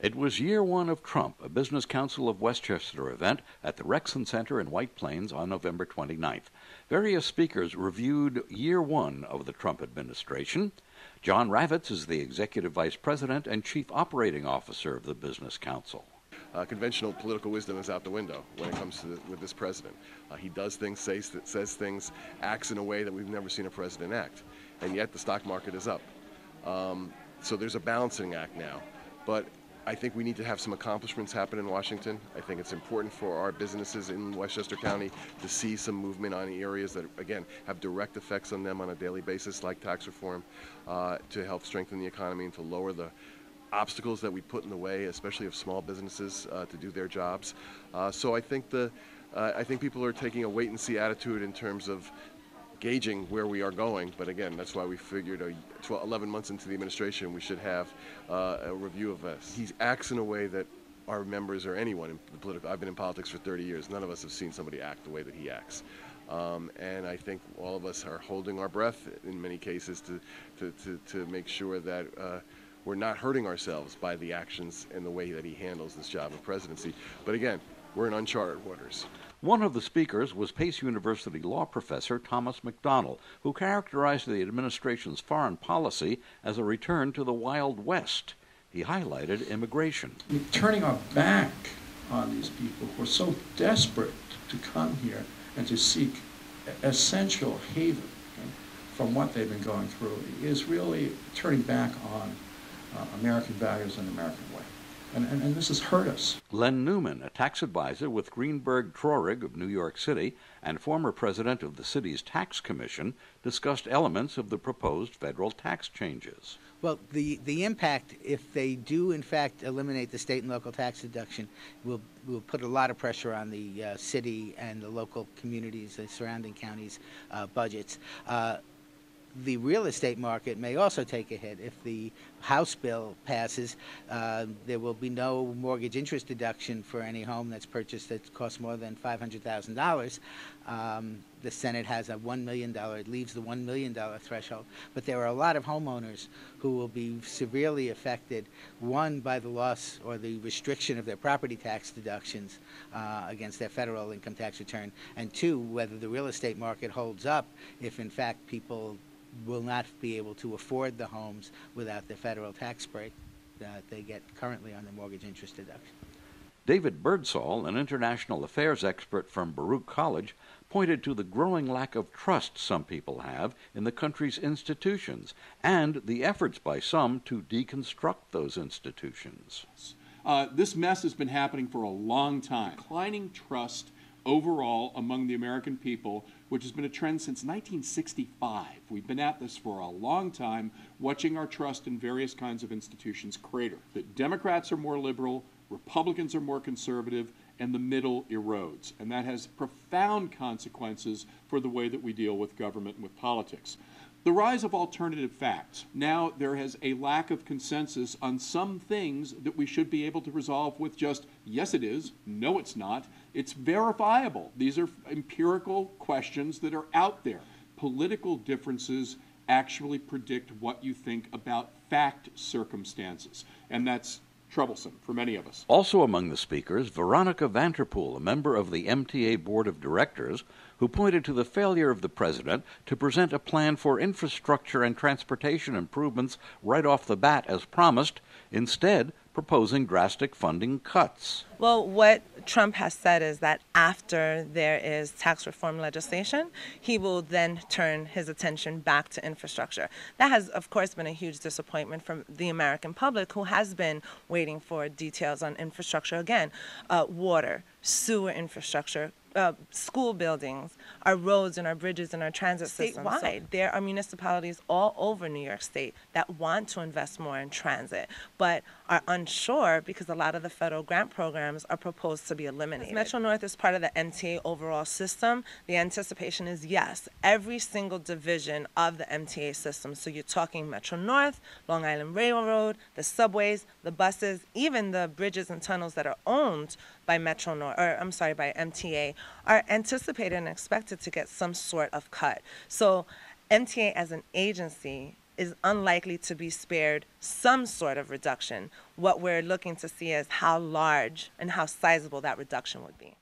It was year one of Trump, a Business Council of Westchester event at the Reckson Center in White Plains on November 29th. Various speakers reviewed year one of the Trump administration. John Ravitz is the Executive Vice President and Chief Operating Officer of the Business Council. Conventional political wisdom is out the window when it comes to with this president. He does things, says things, acts in a way that we've never seen a president act, and yet the stock market is up. So there's a balancing act now, but I think we need to have some accomplishments happen in Washington. I think it's important for our businesses in Westchester County to see some movement on areas that, again, have direct effects on them on a daily basis, like tax reform, to help strengthen the economy and to lower the obstacles that we put in the way, especially of small businesses to do their jobs. So I think people are taking a wait-and-see attitude in terms of gauging where we are going, but again, that's why we figured 11 months into the administration we should have a review of this. He acts in a way that our members or anyone in the political, I've been in politics for 30 years, none of us have seen somebody act the way that he acts. And I think all of us are holding our breath in many cases to make sure that we're not hurting ourselves by the actions and the way that he handles this job of presidency. But again, we're in uncharted waters. One of the speakers was Pace University law professor Thomas McDonnell, who characterized the administration's foreign policy as a return to the Wild West. He highlighted immigration. Turning our back on these people who are so desperate to come here and to seek essential haven from what they've been going through is really turning back on American values and the American way. And this has hurt us. Len Newman, a tax advisor with Greenberg Traurig of New York City and former president of the city's tax commission, discussed elements of the proposed federal tax changes. Well, the impact, if they do in fact eliminate the state and local tax deduction, will put a lot of pressure on the city and the local communities, the surrounding counties' budgets. The real estate market may also take a hit. If the House bill passes, there will be no mortgage interest deduction for any home that's purchased that costs more than $500,000. The Senate has a $1 million, it leaves the $1 million threshold. But there are a lot of homeowners who will be severely affected, one, by the loss or the restriction of their property tax deductions against their federal income tax return, and two, whether the real estate market holds up if in fact people will not be able to afford the homes without the federal tax break that they get currently on the mortgage interest deduction. David Birdsall, an international affairs expert from Baruch College, pointed to the growing lack of trust some people have in the country's institutions and the efforts by some to deconstruct those institutions. This mess has been happening for a long time. Declining trust overall among the American people, which has been a trend since 1965. We've been at this for a long time, watching our trust in various kinds of institutions crater. The Democrats are more liberal, Republicans are more conservative, and the middle erodes. And that has profound consequences for the way that we deal with government and with politics. The rise of alternative facts. Now there has a lack of consensus on some things that we should be able to resolve with just, yes it is, no it's not. It's verifiable. These are empirical questions that are out there. Political differences actually predict what you think about fact circumstances, and that's troublesome for many of us. Also among the speakers, Veronica Vanterpool, a member of the MTA Board of Directors, who pointed to the failure of the president to present a plan for infrastructure and transportation improvements right off the bat as promised, instead proposing drastic funding cuts. Well, what Trump has said is that after there is tax reform legislation, he will then turn his attention back to infrastructure. That has, of course, been a huge disappointment from the American public, who has been waiting for details on infrastructure. Again, water, sewer infrastructure, school buildings, our roads and our bridges and our transit systems. Statewide, there are municipalities all over New York State that want to invest more in transit, but are unsure because a lot of the federal grant programs are proposed to be eliminated. As Metro North is part of the MTA overall system, the anticipation is yes, every single division of the MTA system, so you're talking Metro North, Long Island Railroad, the subways, the buses, even the bridges and tunnels that are owned by Metro North, or I'm sorry, by MTA, are anticipated and expected to get some sort of cut. So MTA as an agency is unlikely to be spared some sort of reduction. What we're looking to see is how large and how sizable that reduction would be.